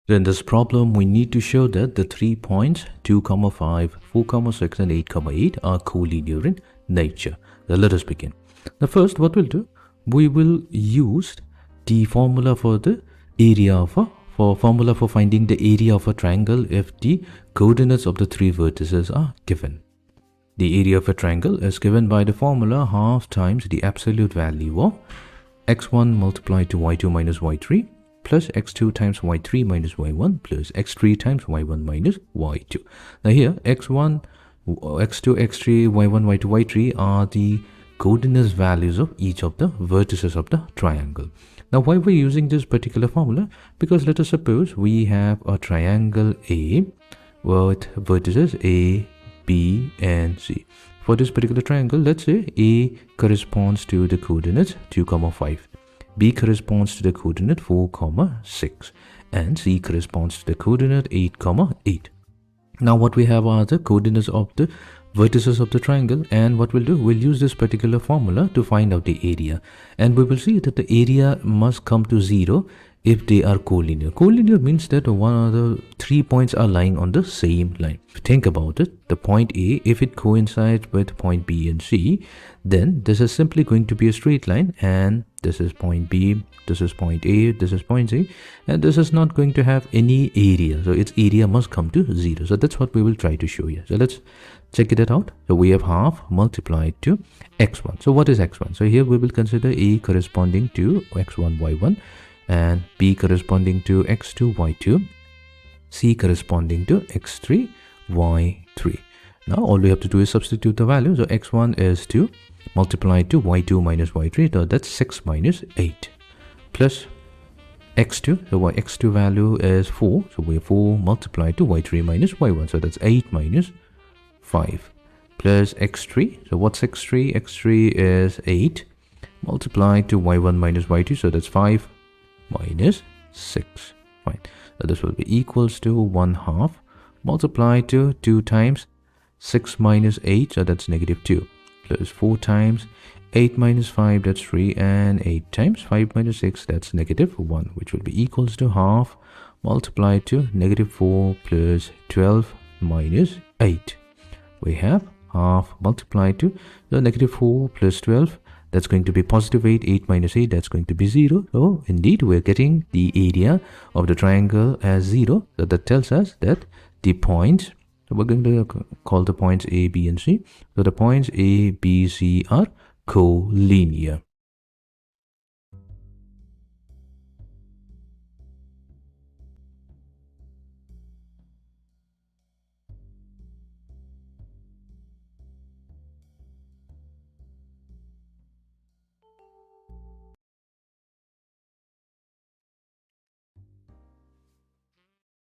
So in this problem, we need to show that the 3 points 2, 5, 4, 6 and 8, 8 are collinear in nature. Now let us begin. Now first, what we'll do, we will use the formula for the area of formula for finding the area of a triangle if the coordinates of the 3 vertices are given. The area of a triangle is given by the formula half times the absolute value of x1 multiplied to y2 minus y3 plus x2 times y3 minus y1 plus x3 times y1 minus y2. Now here x1, x2, x3, y1, y2, y3 are the coordinates values of each of the vertices of the triangle. Now why we're using this particular formula? Because let us suppose we have a triangle A with vertices A, B and C. For this particular triangle, let's say A corresponds to the coordinates 2, 5. B corresponds to the coordinate 4, 6 and C corresponds to the coordinate 8, 8. Now what we have are the coordinates of the vertices of the triangle, and what we'll do, we'll use this particular formula to find out the area, and we will see that the area must come to 0 if they are collinear. Collinear means that one of the 3 points are lying on the same line. Think about it. The point A, if it coincides with point B and C, then this is simply going to be a straight line, and this is point B, this is point A, this is point C, and this is not going to have any area. So its area must come to 0. So that's what we will try to show you. So let's check it out. So we have half multiplied to x1. So what is x1? So here we will consider A corresponding to x1, y1, and B corresponding to x2, y2, C corresponding to x3, y3. Now all we have to do is substitute the value. So x1 is 2 multiplied to y2 minus y3, so that's 6 minus 8, plus x2, so x2 value is 4, so we have 4 multiplied to y3 minus y1, so that's 8 minus 5, plus x3, so what's x3? x3 is 8 multiplied to y1 minus y2, so that's 5 minus 6. Fine. So this will be equals to 1/2 multiplied to 2 times 6 minus 8, so that's negative 2, plus 4 times 8 minus 5, that's 3, and 8 times 5 minus 6, that's negative 1, which will be equals to 1/2 multiplied to negative 4 plus 12 minus 8. We have 1/2 multiplied to the negative 4 plus 12, that's going to be positive 8, 8 minus 8, that's going to be 0. So indeed we're getting the area of the triangle as 0. So that tells us that the points, so we're going to call the points A, B and C. So the points A, B, C are collinear.